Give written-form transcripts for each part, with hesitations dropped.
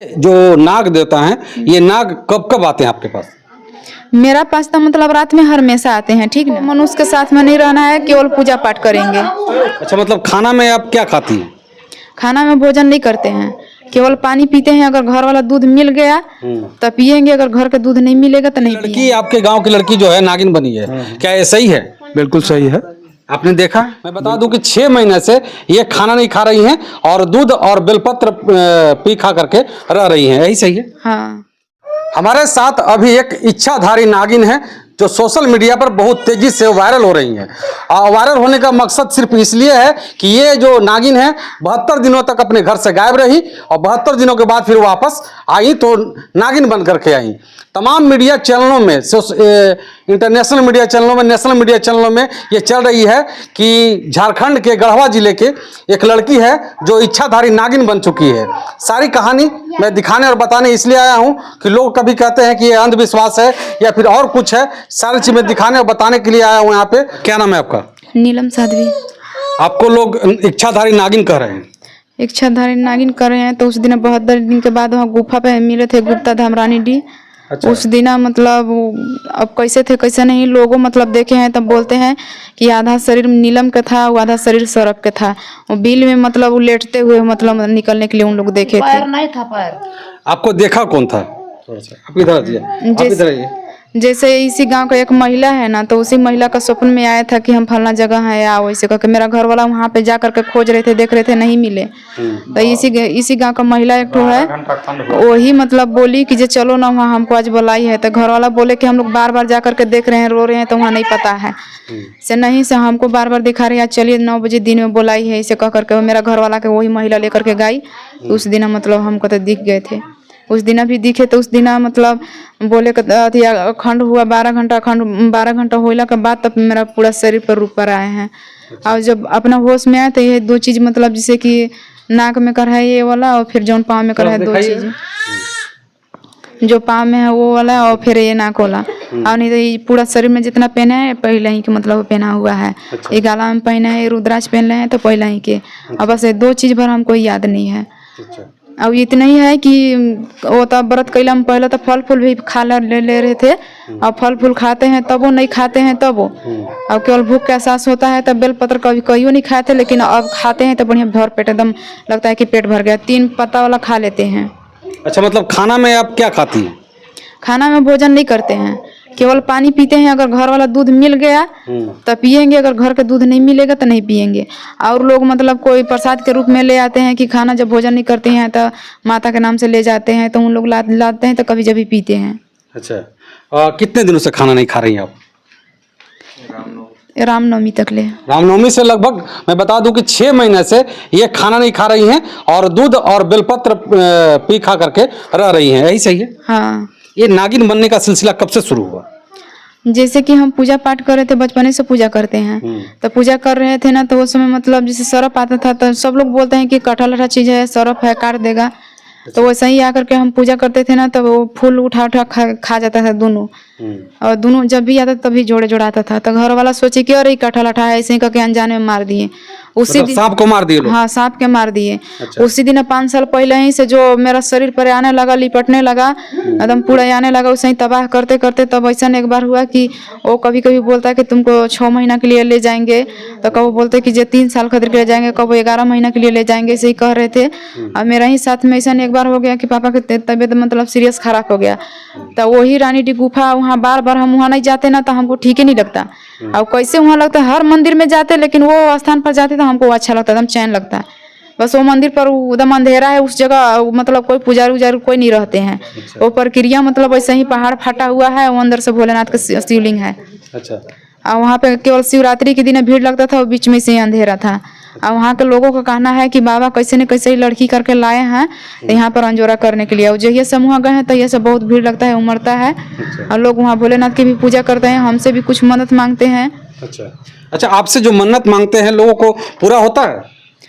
जो नाग देवता हैं, ये नाग कब कब आते हैं आपके पास? मेरा पास तो मतलब रात में हमेशा आते हैं। ठीक ना, मनुष्य के साथ में नहीं रहना है, केवल पूजा पाठ करेंगे। अच्छा, मतलब खाना में आप क्या खाती हैं? खाना में भोजन नहीं करते हैं, केवल पानी पीते हैं। अगर घर वाला दूध मिल गया तो पियेंगे, अगर घर का दूध नहीं मिलेगा तो नहीं लड़की, पियेंगे। आपके गांव की लड़की जो है नागिन बनी है, क्या ये सही है? बिल्कुल सही है। आपने देखा? मैं बता दूं कि 6 महीने से ये खाना नहीं खा रही हैं और दूध और बेलपत्र पी खा करके रह रही हैं, यही सही है? हाँ, हमारे साथ अभी एक इच्छाधारी नागिन है जो सोशल मीडिया पर बहुत तेजी से वायरल हो रही हैं। वायरल होने का मकसद सिर्फ इसलिए है कि ये जो नागिन है 72 दिनों तक अपने घर से गायब रही और 72 दिनों के बाद फिर वापस आई तो नागिन बन करके आई। तमाम मीडिया चैनलों में, इंटरनेशनल मीडिया चैनलों में, नेशनल मीडिया चैनलों में ये चल रही है कि झारखंड के गढ़वा जिले के एक लड़की है जो इच्छाधारी नागिन बन चुकी है। सारी कहानी मैं दिखाने और बताने इसलिए आया हूँ कि लोग कभी कहते हैं कि ये अंधविश्वास है या फिर और कुछ है। सारी चीज़ मैं दिखाने और बताने के लिए आया हूँ यहाँ पे। क्या नाम है आपका? नीलम साध्वी। आपको लोग इच्छाधारी नागिन कह रहे हैं? इच्छाधारी नागिन कर रहे हैं तो उस दिन 72 दिन के बाद वहाँ गुफा पे मिले थे गुप्ता धाम रानी डी। अच्छा। उस दिन मतलब अब कैसे थे कैसे नहीं, लोगों मतलब देखे हैं तब बोलते हैं कि आधा शरीर नीलम का था, वो आधा शरीर सरक का था। वो बिल में मतलब वो लेटते हुए मतलब निकलने के लिए उन लोग देखे थे। पैर नहीं था पैर। आपको देखा कौन था? थोड़ा सा आप इधर आइए, आप इधर आइए। जैसे इसी गांव का एक महिला है ना, तो उसी महिला का स्वप्न में आया था कि हम फलना जगह है या वैसे करके मेरा घर वाला वहाँ पे जा करके खोज रहे थे, देख रहे थे, नहीं मिले। तो इसी गांव का महिला एक ठो है, वही मतलब बोली कि जे चलो ना वहाँ, हमको आज बुलाई है। तो घर वाला बोले कि हम लोग बार बार जा करके देख रहे हैं, रो रहे हैं, तो वहाँ नहीं पता है से नहीं से हमको बार बार दिखा रही है, चलिए 9 बजे दिन में बुलाई है, इसे कह करके मेरा घर वाला के वही महिला लेकर के गई। उस दिन मतलब हमको तो दिख गए थे, उस दिन भी दिखे। तो उस दिन मतलब बोले अथी अखंड हुआ 12 घंटा, अखंड 12 घंटा होला के बाद तब मेरा पूरा शरीर पर रूप पर आए हैं। और जब अपना होश में आए तो ये 2 चीज़ मतलब जैसे कि नाक में कर है ये वाला और फिर जौन पाँव में कर है 2 चीज़, जो पाँव में है वो वाला और फिर ये नाक वाला। और नहीं तो ये पूरा शरीर में जितना पहना है पहले ही के मतलब पहना हुआ है। ये गाला में पहना है, रुद्राक्ष पहन रहे हैं तो पहले ही के। और बस ये 2 चीज़ भर हमको याद नहीं है। अब इतना ही है कि वो तब व्रत कैला में पहले तो फल फूल भी खा ले रहे थे। अब फल फूल खाते हैं तब वो नहीं खाते हैं तब वो, अब केवल भूख का एहसास होता है। तब बेलपत्र कभी कहियो नहीं खाए थे, लेकिन अब खाते हैं तो बढ़िया भर पेट एकदम लगता है कि पेट भर गया। 3 पत्ता वाला खा लेते हैं। अच्छा, मतलब खाना में आप क्या खाती हैं? खाना में भोजन नहीं करते हैं, केवल पानी पीते हैं। अगर घर वाला दूध मिल गया तो पियेंगे, अगर घर का दूध नहीं मिलेगा तो नहीं पियेंगे। और लोग मतलब कोई प्रसाद के रूप में ले आते हैं कि खाना जब भोजन नहीं करते हैं तो माता के नाम से ले जाते हैं, तो उन लोग लाते हैं तो कभी जब भी पीते हैं। अच्छा, कितने दिनों से खाना नहीं खा रही हैं आप? रामनवमी तक ले। रामनवमी से लगभग मैं बता दूं कि 6 महीने से ये खाना नहीं खा रही हैं और दूध और बेलपत्र पी खा करके रह रही हैं, यही सही है? हाँ। ये नागिन बनने का सिलसिला कब से शुरू हुआ? जैसे कि हम पूजा पाठ कर रहे थे, बचपने से पूजा करते हैं। तो पूजा कर रहे थे ना, तो उस समय मतलब जैसे सर्प आता था तो सब लोग बोलते हैं कि कटहल हरा चीज़ है, सर्प है, काट देगा। तो वैसे ही आकर के हम पूजा करते थे ना, तो वो फूल उठा उठा खा जाता था दोनों। और दोनों जब भी आता तभी जोड़े जोड़ाता था। तो घर वाला सोचे कि अरे कटहल हटा है, ऐसे ही करके अनजाने में मार दिए। उसी दिन सांप को मार दिए लोग? हाँ, सांप के मार दिए। अच्छा। उसी दिन 5 साल पहले ही से जो मेरा शरीर पर आने लगा, लिपटने लगा, एकदम पूरा आने लगा, उसे ही तबाह करते करते तब ऐसा एक बार हुआ कि वो कभी कभी बोलता है कि तुमको 6 महीना के लिए ले जाएंगे, तो कब बोलते कि जो 3 साल खातिर के ले जाएंगे, कब 11 महीना के लिए ले जाएंगे, ऐसे ही कह रहे थे। और मेरा ही साथ में ऐसा एक बार हो गया कि पापा की तबीयत मतलब सीरियस खराब हो गया। तो वही रानी डी गुफा, वहाँ बार बार हम वहाँ नहीं जाते ना तो हमको ठीक ही नहीं लगता। और कैसे वहाँ लगता है, हर मंदिर में जाते लेकिन वो स्थान पर जाते तो हमको अच्छा लगता, एकदम चैन लगता है। बस वो मंदिर पर एकदम अंधेरा है, उस जगह मतलब कोई पुजारी उजारी कोई नहीं रहते हैं। वो प्रक्रिया मतलब ऐसे ही पहाड़ फटा हुआ है, वो अंदर से भोलेनाथ का शिवलिंग है। अच्छा। और वहाँ पे केवल शिवरात्रि के दिन भीड़ लगता था, वो बीच में से ही अंधेरा था। और वहाँ के लोगों का कहना है कि बाबा कैसे न कैसे ही लड़की करके लाए हैं तो यहाँ पर अंजोरा करने के लिए। और जो ये समूह गए हैं तो ये सब बहुत भीड़ लगता है, उमड़ता है। और लोग वहाँ भोलेनाथ की भी पूजा करते हैं, हमसे भी कुछ मदद मांगते हैं। अच्छा, आपसे जो मन्नत मांगते हैं लोगों को पूरा होता है?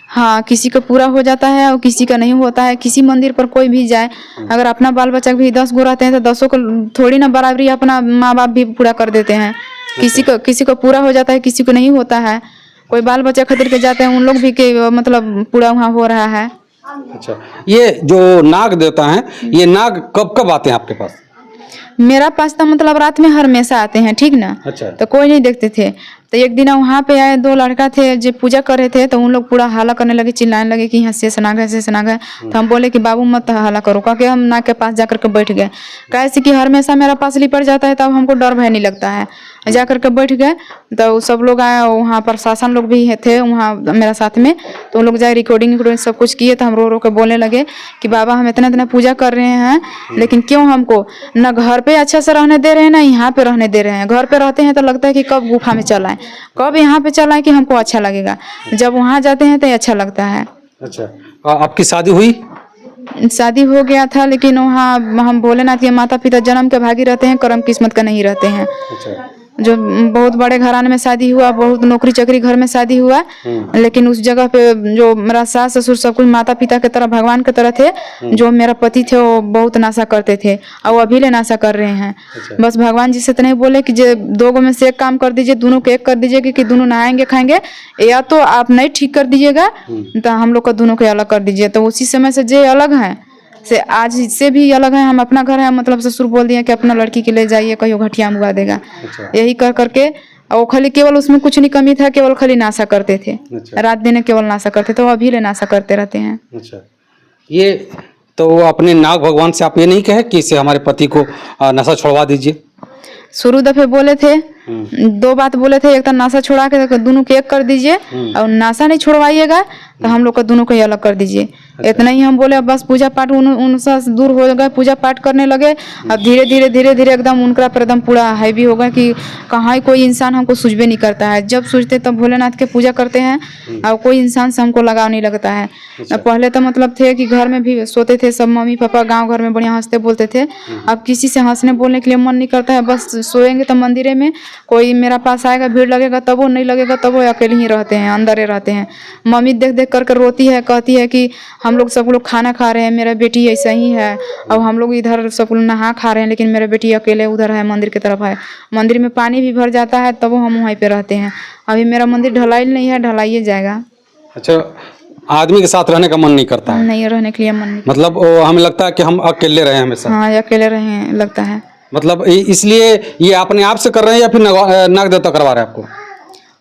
हाँ, किसी का पूरा हो जाता है और किसी का नहीं होता है। किसी मंदिर पर कोई भी जाए, अगर अपना बाल बच्चा भी 10 गो रहते हैं तो 10 को थोड़ी ना बराबरी अपना माँ बाप भी पूरा कर देते हैं। किसी को पूरा हो जाता है, किसी को नहीं होता है। कोई बाल बच्चा खातिर के जाते हैं, उन लोग भी के मतलब पूरा वहाँ हो रहा है। अच्छा, ये जो नाग देवता हैं, ये नाग कब कब आते हैं आपके पास? मेरा पास तो मतलब रात में हमेशा आते हैं, ठीक ना। अच्छा। तो कोई नहीं देखते थे। तो एक दिन वहाँ पे आए 2 लड़का थे जो पूजा कर रहे थे, तो उन लोग पूरा हल्ला करने लगे, चिल्लाने लगे कि यहाँ शेष नाग है, शेष नाग है। तो हम बोले कि बाबू मत हल्ला करो, क्योंकि हम नाग के पास जाकर के बैठ गए। कैसे कि हमेशा मेरा पास लिपट जाता है, तब हमको डर भय नहीं लगता है। जा करके बैठ गए, तो सब लोग आए, वहाँ प्रशासन लोग भी थे वहाँ मेरा साथ में। तो उन लोग जाए रिकॉर्डिंग सब कुछ किए, तो हम रो रो के बोलने लगे कि बाबा हम इतना इतना पूजा कर रहे हैं, लेकिन क्यों हमको न घर पे अच्छा से रहने दे रहे हैं, ना यहाँ पे रहने दे रहे हैं। घर पे रहते हैं तो लगता है कि कब गुफा में चला है, कब यहाँ पे चला है कि हमको अच्छा लगेगा। जब वहाँ जाते हैं तो अच्छा लगता है। अच्छा, आपकी शादी हुई? शादी हो गया था, लेकिन वहाँ हम भोलेनाथ के माता पिता जन्म के भागी रहते हैं, कर्म किस्मत का नहीं रहते हैं। अच्छा। जो बहुत बड़े घराने में शादी हुआ, बहुत नौकरी चाकरी घर में शादी हुआ, लेकिन उस जगह पे जो मेरा सास ससुर सब कुछ माता पिता की तरह भगवान की तरह थे। जो मेरा पति थे वो बहुत नशा करते थे, और वो अभी ले नशा कर रहे हैं। बस भगवान जी से तो नहीं बोले कि जे 2 गो में से एक काम कर दीजिए, दोनों को एक कर दीजिए कि दोनों नहाएंगे खाएंगे, या तो आप नहीं ठीक कर दीजिएगा तो हम लोग को दोनों को अलग कर दीजिए। तो उसी समय से जे अलग हैं से आज से भी अलग है। हम अपना घर है, मतलब ससुर बोल दिए कि अपना लड़की के ले जाइए, कहीं घटिया मुआ देगा। अच्छा। यही कर करके, और खाली केवल उसमें कुछ नहीं कमी था, केवल खाली नाशा करते थे। अच्छा। रात दिन केवल नाशा करते थे, वो अभी ले नाशा करते रहते हैं। अच्छा, ये तो अपने नाग भगवान से आप ये नहीं कहे कि इसे हमारे पति को नशा छुड़वा दीजिए? शुरू दफे बोले थे, 2 बात बोले थे, एक तो नाशा छोड़ा के दोनों को एक कर दीजिए, और नाशा नहीं छुड़वाइएगा तो हम लोग को दोनों को ही अलग कर दीजिए। इतना ही हम बोले। अब बस पूजा पाठ उनसे दूर हो गए, पूजा पाठ करने लगे। अब धीरे धीरे धीरे धीरे एकदम उनका पर एकदम पूरा हैवी हो गया कि कहाँ कोई इंसान हमको सूझबे नहीं करता है। जब सूझते तब भोलेनाथ के पूजा करते हैं, और कोई इंसान से हमको लगाव नहीं लगता है। पहले तो मतलब थे कि घर में भी सोते थे सब, मम्मी पापा गाँव घर में बढ़िया हंसते बोलते थे। अब किसी से हंसने बोलने के लिए मन नहीं करता है। बस सोएंगे तो मंदिर में कोई मेरा पास आएगा, भीड़ लगेगा तब वो, नहीं लगेगा तब वो, अकेले ही रहते हैं, अंदर ही रहते हैं। मम्मी देख देख करके रोती है, कहती है कि हम लोग सब लोग खाना खा रहे हैं, मेरा बेटी ऐसा ही है, और हम लोग इधर सब लोग नहा खा रहे हैं, लेकिन मेरा बेटी अकेले उधर है, मंदिर की तरफ है। मंदिर में पानी भी भर जाता है तब हम वहीं पे रहते हैं। अभी मेरा मंदिर ढलाई नहीं है, ढलाइए जाएगा। अच्छा, आदमी के साथ रहने का मन नहीं करता है? नहीं, रहने के लिए मन नहीं। मतलब हमें लगता है कि हम अकेले रहे हमेशा? हाँ, अकेले रहे लगता है। मतलब इसलिए ये अपने आप से कर रहे हैं या फिर नाग देवता करवा रहे हैं आपको?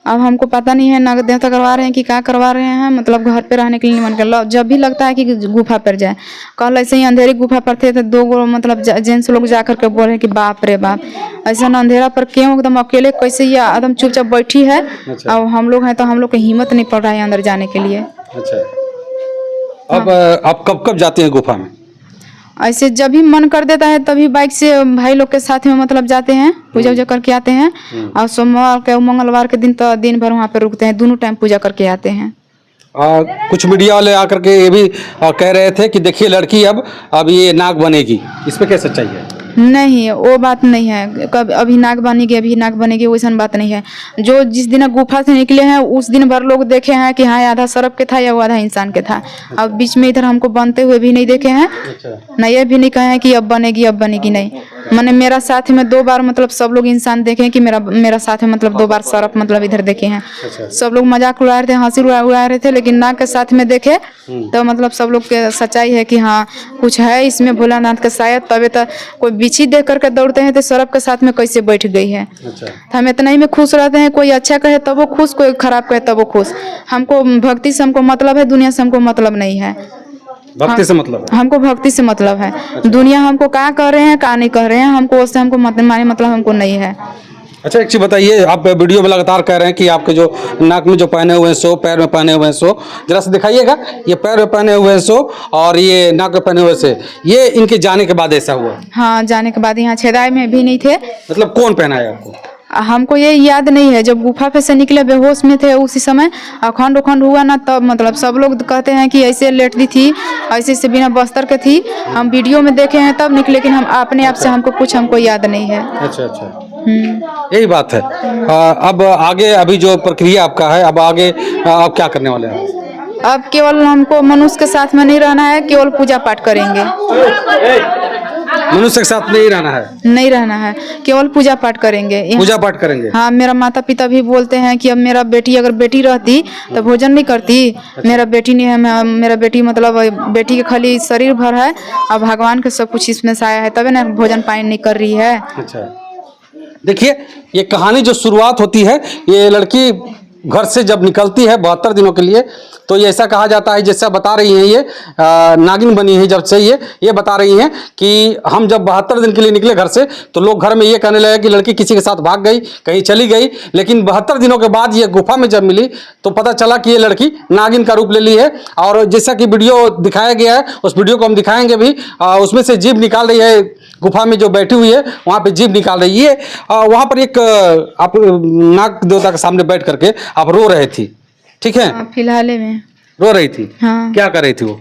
अब हमको पता नहीं है नाग देवता करवा रहे हैं कि क्या करवा रहे हैं। मतलब घर पे रहने के लिए मन कर, जब भी लगता है कि गुफा पर जाए। कल ऐसे ही अंधेरी गुफा पर थे तो 2 गो मतलब जेंट्स लोग जा करके बोल रहे कि बाप रे बाप, ऐसा ना अंधेरा पर क्यों एकदम अकेले कैसे ये एकदम चुपचाप बैठी है। अच्छा। और हम लोग हैं तो हम लोग को हिम्मत नहीं पड़ रहा है अंदर जाने के लिए। अच्छा, अब आप कब कब जाते हैं गुफा में? ऐसे जब भी मन कर देता है तभी बाइक से भाई लोग के साथ में मतलब जाते हैं, पूजा वूजा करके आते हैं। और सोमवार के मंगलवार के दिन तो दिन भर वहाँ पे रुकते हैं, दोनों टाइम पूजा करके आते हैं। कुछ मीडिया वाले आकर के ये भी कह रहे थे कि देखिए लड़की अब ये नाग बनेगी, इस पे क्या सच्चाई है? नहीं, वो बात नहीं है। कब अभी नाग बनेगी, अभी नाग बनेगी, वैसा बात नहीं है। जो जिस दिन गुफा से निकले हैं उस दिन भर लोग देखे हैं कि हाँ आधा सरप के था या वो आधा इंसान के था। अब बीच में इधर हमको बनते हुए भी नहीं देखे हैं। नहीं, ये भी नहीं कहे हैं कि अब बनेगी नहीं। मैंने मेरा साथ में 2 बार मतलब सब लोग इंसान देखे हैं कि मेरा साथ में मतलब 2 बार सरप मतलब इधर देखे हैं। सब लोग मजाक उड़ा रहे थे, हंसी उड़ा रहे थे, लेकिन नाग के साथ में देखे तो मतलब सब लोग के सच्चाई है कि हाँ कुछ है इसमें भोलानाथ का शायद। तबे तो कोई बिछी देख करके दौड़ते हैं तो सरप के साथ में कैसे बैठ गई है। तो हम इतना ही में खुश रहते हैं। कोई अच्छा कहे तब वो खुश, कोई खराब कहे तब वो खुश। हमको भक्ति से हमको मतलब है, दुनिया से हमको मतलब नहीं है। भक्ति से मतलब है? हमको भक्ति से मतलब है। दुनिया हमको क्या कह रहे हैं क्या नहीं कह रहे हैं, हमको उससे हमको मतलब हमको नहीं है। अच्छा, एक चीज बताइए, आप वीडियो में लगातार कह रहे हैं कि आपके जो नाक में जो पहने हुए हैं सो, पैर में पहने हुए हैं सो, जरा से दिखाइएगा। ये पैर में पहने हुए हैं सो और ये नाक में पहने हुए से, ये इनके जाने के बाद ऐसा हुआ? हाँ, जाने के बाद यहाँ छेदाई में भी नहीं थे। मतलब कौन पहनाया आपको? हमको ये याद नहीं है। जब गुफा पे से निकले बेहोश में थे उसी समय अखंड उखंड हुआ ना, तब मतलब सब लोग कहते हैं कि ऐसे लेटती थी, ऐसे से बिना बस्तर के थी। हम वीडियो में देखे हैं तब निकले, लेकिन हम अपने आप से हमको कुछ हमको याद नहीं है। अच्छा, यही बात है। अब आगे अभी जो प्रक्रिया आपका है, अब आगे आप क्या करने वाले हैं? अब केवल हमको मनुष्य के साथ में नहीं रहना है, केवल पूजा पाठ करेंगे। मनुष्य के साथ नहीं रहना है, नहीं रहना है, केवल पूजा पाठ करेंगे। पूजा पाठ करेंगे। हाँ, मेरा माता पिता भी बोलते हैं कि अब मेरा बेटी, अगर बेटी रहती तो भोजन नहीं करती। मेरा बेटी नहीं है, मेरा बेटी मतलब बेटी के खाली शरीर भर है और भगवान के सब कुछ इसमें से आया है, तभी ना भोजन पानी नहीं कर रही है। अच्छा, देखिए ये कहानी जो शुरुआत होती है, ये लड़की घर से जब निकलती है 72 दिनों के लिए, तो ये ऐसा कहा जाता है, जैसा बता रही हैं ये नागिन बनी है जब से ये बता रही हैं कि हम जब 72 दिन के लिए निकले घर से, तो लोग घर में ये कहने लगे कि लड़की किसी के साथ भाग गई, कहीं चली गई। लेकिन 72 दिनों के बाद ये गुफा में जब मिली तो पता चला कि ये लड़की नागिन का रूप ले ली है। और जैसा कि वीडियो दिखाया गया है, उस वीडियो को हम दिखाएंगे भी, उसमें से जीभ निकाल रही है, गुफा में जो बैठी हुई है वहाँ पे जीभ निकाल रही है। वहाँ पर एक आप नाग देवता के सामने बैठ करके आप रो रहे थी, ठीक है? फिलहाल में रो रही थी। हाँ, क्या कर रही थी वो?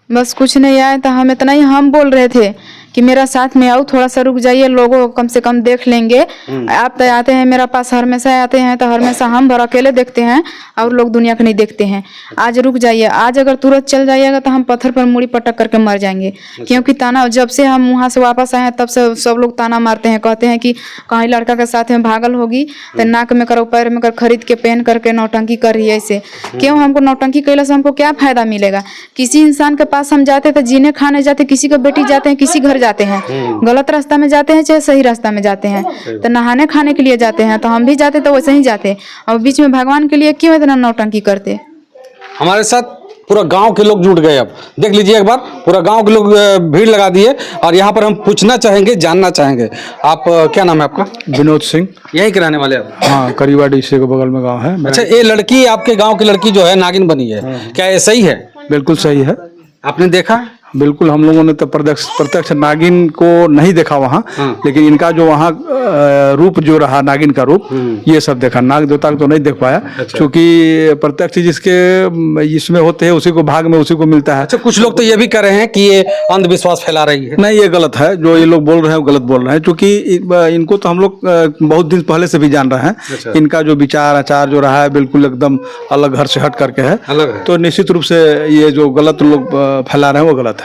बस कुछ नहीं आया तो हम इतना ही हम बोल रहे थे कि मेरा साथ में आओ, थोड़ा सा रुक जाइए, लोगों कम से कम देख लेंगे। आप तो आते हैं मेरा पास हमेशा आते हैं, तो हमेशा हम भर अकेले देखते हैं और लोग दुनिया को नहीं देखते हैं। आज रुक जाइए, आज अगर तुरंत चल जाइएगा तो हम पत्थर पर मुड़ी पटक करके मर जाएंगे। क्योंकि ताना, जब से हम वहाँ से वापस आए हैं तब से सब लोग ताना मारते हैं, कहते हैं कि कहीं लड़का के साथ में भागल होगी तो नाक में करो, पैर में कर, खरीद के पहन करके नौटंकी कर रही है। ऐसे क्यों? हमको नौटंकी कैला से हमको क्या फायदा मिलेगा? किसी इंसान के पास हम जाते तो जीने खाने जाते, किसी का बेटी जाते हैं, किसी घर जाते हैं, गलत रास्ता में जाते हैं चाहे सही रास्ता में जाते हैं, तो नहाने खाने के लिए जाते हैं, तो हम भी जाते तो वैसे ही जाते। और बीच में भगवान के लिए क्यों इतना नौटंकी करते? हमारे साथ पूरा गांव के लोग जुट गए। अब देख लीजिए एक बार, पूरा गांव के लोग भीड़ लगा दिए और यहाँ पर हम पूछना चाहेंगे, जानना चाहेंगे। आप क्या नाम है आपका? विनोद सिंह। यहीं के रहने वाले आप? हाँ, करीबा डीसे के बगल में गांव है। अच्छा, ये लड़की आपके गांव की लड़की जो है नागिन बनी है, क्या ये सही है? बिल्कुल सही है। आपने देखा? बिल्कुल, हम लोगों ने तो प्रत्यक्ष नागिन को नहीं देखा वहाँ, लेकिन इनका जो वहाँ रूप जो रहा, नागिन का रूप, ये सब देखा। नाग देवता को तो नहीं देख पाया, क्योंकि प्रत्यक्ष जिसके इसमें होते हैं उसी को भाग में उसी को मिलता है। अच्छा, कुछ लोग तो ये भी कर रहे हैं कि ये अंधविश्वास फैला रही है। नहीं, ये गलत है, जो ये लोग बोल रहे हैं वो गलत बोल रहे हैं, क्योंकि इनको तो हम लोग बहुत दिन पहले से भी जान रहे हैं। इनका जो विचार आचार जो रहा है बिल्कुल एकदम अलग, घर से हट करके है, अलग है। तो निश्चित रूप से ये जो गलत लोग फैला रहे हैं वो गलत है।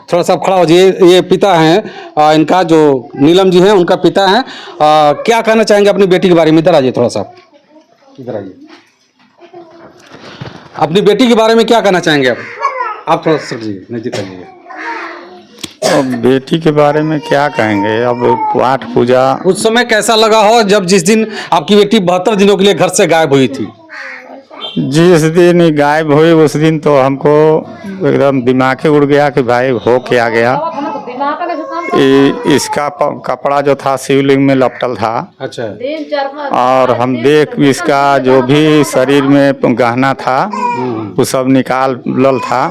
थोड़ा सा खड़ा हो जाइए। ये पिता हैं इनका, जो नीलम जी हैं उनका पिता हैं। क्या कहना चाहेंगे अपनी बेटी के बारे में? इधर आइए, थोड़ा सा इधर आइए। अपनी बेटी के बारे में क्या कहना चाहेंगे आप थोड़ा सा सर नजदीक आइए। अब बेटी के बारे में क्या कहेंगे? अब पाठ पूजा उस समय कैसा लगा हो जब जिस दिन आपकी बेटी 72 दिनों के लिए घर से गायब हुई थी? जिस दिन गायब हुई उस दिन तो हमको एकदम दिमाग ही उड़ गया कि भाई हो क्या गया। इसका कपड़ा जो था शिवलिंग में लपटल था। अच्छा। और हम देख इसका जो भी शरीर में गहना था वो सब निकाल लल था।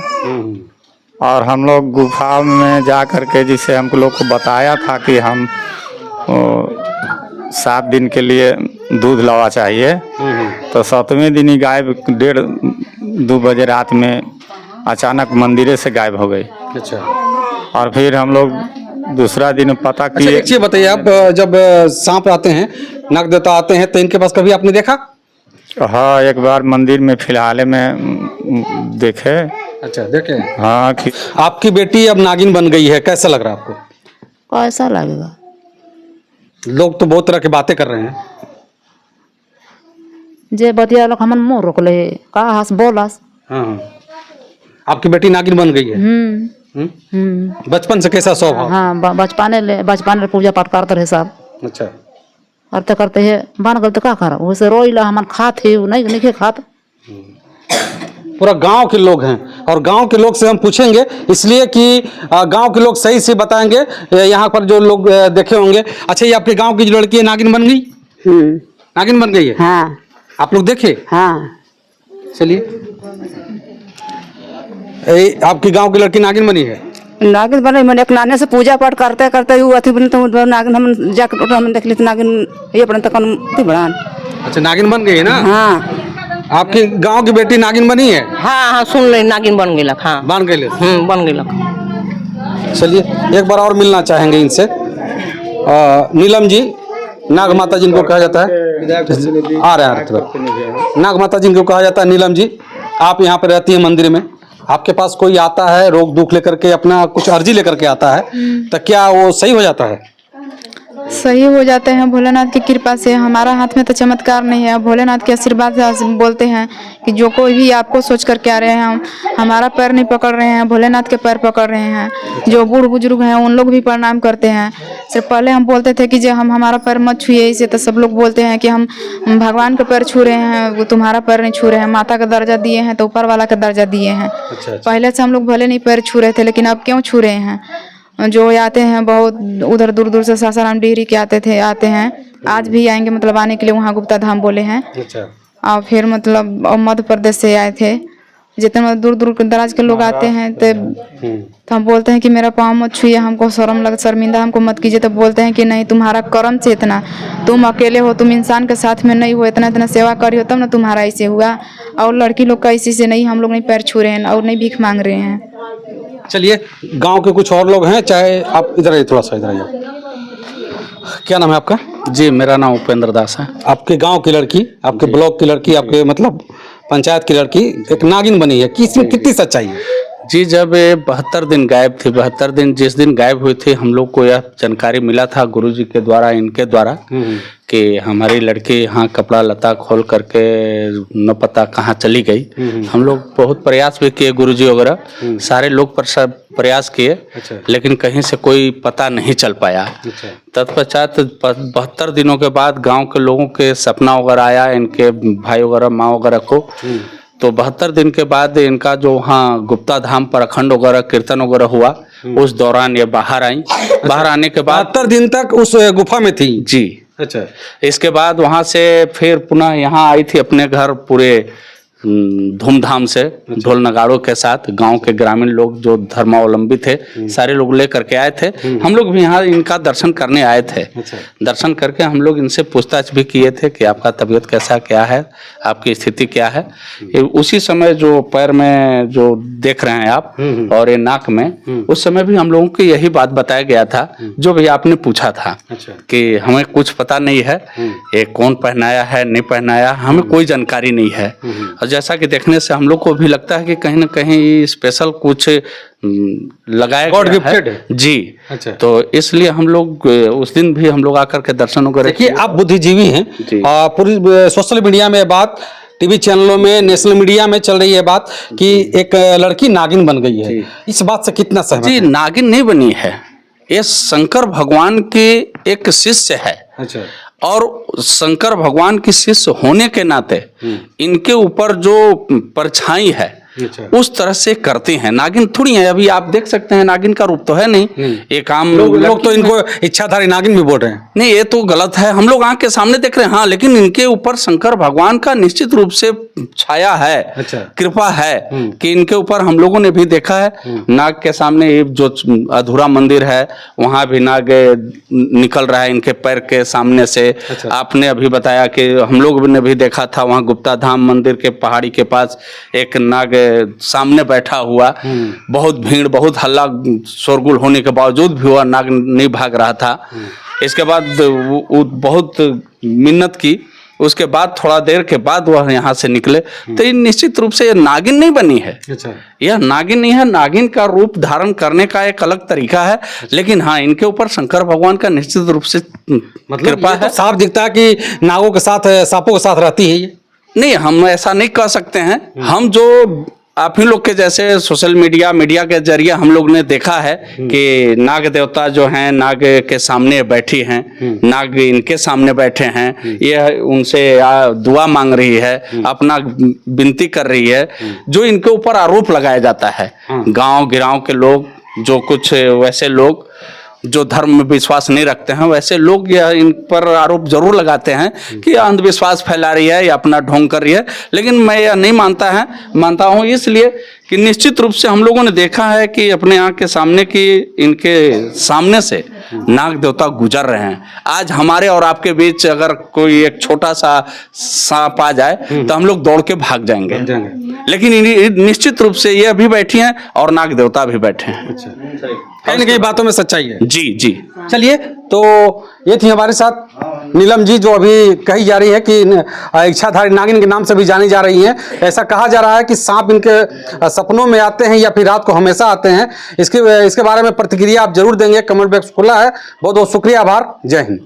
और हम लोग गुफा में जा करके, जिसे हम लोग को बताया था कि हम 7 दिन के लिए दूध लावा चाहिए, तो 7वें दिन ही गायब 1:30-2 बजे रात में अचानक मंदिरे से गायब हो गई। अच्छा। और फिर हम लोग दूसरा दिन पता किए। अच्छा, एक चीज बताइए, आप जब सांप आते हैं, नाग देवता आते हैं, तो इनके पास कभी आपने देखा? हाँ, एक बार मंदिर में फिलहाल में देखे। अच्छा, देखे? हाँ। आपकी बेटी अब नागिन बन गई है, कैसा लग रहा है आपको? कैसा लगेगा? लोग तो बहुत तरह की बातें कर रहे हैं। जे बतिया लोग हमन मुंह रोक ले, का हंस बोलस। हाँ, आपकी बेटी नागिन बन गई है। बचपन से कैसा स्वभाव? हाँ, बचपन पूजा पाठ करते रहे सब। अच्छा। करते करते है बन गल तो का कर, वैसे रोइला हमन खात है नहीं खात। पूरा गांव के लोग हैं और गांव के लोग से हम पूछेंगे, इसलिए कि गांव के लोग सही से बताएंगे यहाँ पर जो लोग देखे होंगे। अच्छा, ये आपके गांव की जो लड़की है नागिन बन गई? नागिन बन गई है? हाँ। आप लोग देखे? हाँ। चलिए, आपकी गांव की लड़की नागिन बनी है? नागिन बने, मैंने एक नाने से पूजा पाठ करते करते वो अथी बने, तो नागिन हम जाकर हम देख ली नागिन ये बने, तो कौन बना। अच्छा, नागिन बन गई है ना? हाँ। आपकी गांव की बेटी नागिन बनी है? हाँ हाँ, सुन ले, नागिन बन गई। हाँ, बन गई। बन गई। चलिए, एक बार और मिलना चाहेंगे इनसे। नीलम जी, नाग माता जिनको कहा जाता है, आ रहे हैं, नाग माता जिनको कहा जाता है नीलम जी, आप यहाँ पे रहती हैं मंदिर में, आपके पास कोई आता है रोग दुख लेकर के, अपना कुछ अर्जी लेकर के आता है, तो क्या वो सही हो जाता है? सही हो जाते हैं भोलेनाथ की कृपा से। हमारा हाथ में तो चमत्कार नहीं है, भोलेनाथ के आशीर्वाद से बोलते हैं कि जो कोई भी आपको सोच करके आ रहे हैं, हम हमारा पैर नहीं पकड़ रहे हैं, भोलेनाथ के पैर पकड़ रहे हैं। जो बूढ़ बुजुर्ग हैं उन लोग भी प्रणाम करते हैं। सिर्फ पहले हम बोलते थे कि जो हम हमारा पैर मत छुइए, इसे तो सब लोग बोलते हैं कि हम भगवान का पैर छू रहे हैं, वो तुम्हारा पैर नहीं छू रहे हैं। माता का दर्जा दिए हैं तो ऊपर वाला का दर्जा दिए हैं। पहले से हम लोग भले नहीं पैर छू रहे थे, लेकिन अब क्यों छू रहे हैं? जो आते हैं बहुत उधर दूर दूर से, सासाराम डिहरी के आते हैं, आज भी आएंगे, मतलब आने के लिए वहाँ गुप्ता धाम बोले हैं। और फिर मतलब मध्य प्रदेश से आए थे। जितने दूर दूर दराज के लोग आते हैं तो हम बोलते हैं कि मेरा पाँव मत छुइए, हमको शर्मिंदा हमको मत कीजिए। तो बोलते हैं कि नहीं, तुम्हारा कर्म से इतना, तुम अकेले हो, तुम इंसान के साथ में नहीं हो, इतना इतना सेवा करी हो तब ना तुम्हारा ऐसे हुआ। और लड़की लोग का इसी से नहीं, हम लोग नहीं पैर छू रहे हैं और नहीं भीख मांग रहे हैं। चलिए, गांव के कुछ और लोग हैं, चाहे आप इधर आइए, थोड़ा सा इधर आइए। क्या नाम है आपका? जी, मेरा नाम उपेंद्र दास है। आपके गांव की लड़की, आपके ब्लॉक की लड़की, आपके मतलब पंचायत की लड़की एक नागिन बनी है, कि इसमें कितनी सच्चाई है? जी, जब 72 दिन गायब थी, 72 दिन जिस दिन गायब हुई थी, हम लोग को यह जानकारी मिला था गुरुजी के द्वारा, इनके द्वारा, कि हमारी लड़की यहाँ कपड़ा लता खोल करके न पता कहाँ चली गई। हम लोग बहुत प्रयास भी किए, गुरुजी वगैरह सारे लोग प्रयास किए, लेकिन कहीं से कोई पता नहीं चल पाया। तत्पश्चात 72 दिनों के बाद गांव के लोगों के सपना वगैरह आया, इनके भाई वगैरह माँ वगैरह को। तो 72 दिन के बाद इनका जो वहाँ गुप्ता धाम पर अखंड वगैरह कीर्तन वगैरह हुआ, उस दौरान ये बाहर आई। बाहर आने के बाद 72 दिन तक उस गुफा में थी? जी। अच्छा। इसके बाद वहाँ से फिर पुनः यहाँ आई थी अपने घर, पूरे धूमधाम से ढोल नगाड़ों के साथ। गांव के ग्रामीण लोग जो धर्मावलंबी थे सारे लोग लेकर के आए थे। हम लोग भी यहाँ इनका दर्शन करने आए थे। दर्शन करके हम लोग इनसे पूछताछ भी किए थे कि आपका तबीयत कैसा, क्या है, आपकी स्थिति क्या है। उसी समय जो पैर में जो देख रहे हैं आप और ये नाक में, उस समय भी हम लोगों को यही बात बताया गया था जो भी आपने पूछा था कि हमें कुछ पता नहीं है, ये कौन पहनाया है नहीं पहनाया, हमें कोई जानकारी नहीं है। और जैसा कि देखने से हम लोग को भी लगता है कि कहीं ना कहीं स्पेशल कुछ लगाया गॉड गया गिफ्टेड है। जी। अच्छा। तो इसलिए हम लोग उस दिन भी हम लोग आकर के दर्शन वगैरह। देखिए, आप बुद्धिजीवी हैं, पूरी सोशल मीडिया में बात, टीवी चैनलों में, नेशनल मीडिया में चल रही है बात कि एक लड़की नागिन बन गई है। इस बात से कितना सहमत? जी, नागिन नहीं बनी है, ये शंकर भगवान के एक शिष्य है। अच्छा। और शंकर भगवान की शिष्य होने के नाते इनके ऊपर जो परछाई है उस तरह से करते हैं। नागिन थोड़ी है, अभी आप देख सकते हैं नागिन का रूप तो है नहीं। एक आम लोग तो इनको इच्छाधारी नागिन भी बोल रहे हैं। नहीं, ये तो गलत है। हम लोग आंख के सामने देख रहे हैं, हाँ, लेकिन इनके ऊपर शंकर भगवान का निश्चित रूप से छाया है। अच्छा। कृपा है कि इनके ऊपर हम लोगों ने भी देखा है। नाग के सामने जो अधूरा मंदिर है वहां भी नाग निकल रहा है इनके पैर के सामने से। अच्छा। आपने अभी बताया कि हम लोग ने भी देखा था वहां गुप्ता धाम मंदिर के पहाड़ी के पास एक नाग सामने बैठा हुआ। बहुत भीड़, बहुत हल्ला शोरगुल होने के बावजूद भी वह नाग नहीं भाग रहा था। इसके बाद वो बहुत मिन्नत की, उसके बाद थोड़ा देर के बाद वह यहाँ से निकले। तो ये निश्चित रूप से ये नागिन नहीं बनी है। अच्छा। यह नागिन नहीं है, नागिन का रूप धारण करने का एक अलग तरीका है। लेकिन हाँ, इनके ऊपर शंकर भगवान का निश्चित रूप से मतलब कृपा है। तो साफ दिखता है कि नागों के साथ, सांपों के साथ रहती है ये। नहीं, हम ऐसा नहीं कह सकते हैं। हम जो आप ही लोग के जैसे सोशल मीडिया के जरिए हम लोग ने देखा है कि नाग देवता जो हैं नाग के सामने बैठी हैं, नाग इनके सामने बैठे हैं, ये उनसे दुआ मांग रही है, अपना विनती कर रही है। जो इनके ऊपर आरोप लगाया जाता है, गांव गिराव के लोग, जो कुछ वैसे लोग जो धर्म में विश्वास नहीं रखते हैं, वैसे लोग यह इन पर आरोप जरूर लगाते हैं कि अंधविश्वास फैला रही है या अपना ढोंग कर रही है। लेकिन मैं यह नहीं मानता हूँ इसलिए कि निश्चित रूप से हम लोगों ने देखा है कि अपने आँख के सामने कि इनके सामने से नाग देवता गुजर रहे हैं। आज हमारे और आपके बीच अगर कोई एक छोटा सा सांप आ जाए तो हम लोग दौड़ के भाग जाएंगे। लेकिन निश्चित रूप से ये अभी बैठी हैं और नाग देवता भी बैठे हैं। कहीं ना कहीं बातों में सच्चाई है। जी जी। चलिए, तो ये थी हमारे साथ नीलम जी जो अभी कही जा रही है कि इच्छाधारी नागिन के नाम से भी जानी जा रही हैं, ऐसा कहा जा रहा है कि सांप इनके सपनों में आते हैं या फिर रात को हमेशा आते हैं। इसके बारे में प्रतिक्रिया आप जरूर देंगे, कमेंट बॉक्स खुला है। बहुत बहुत शुक्रिया, आभार, जय हिंद।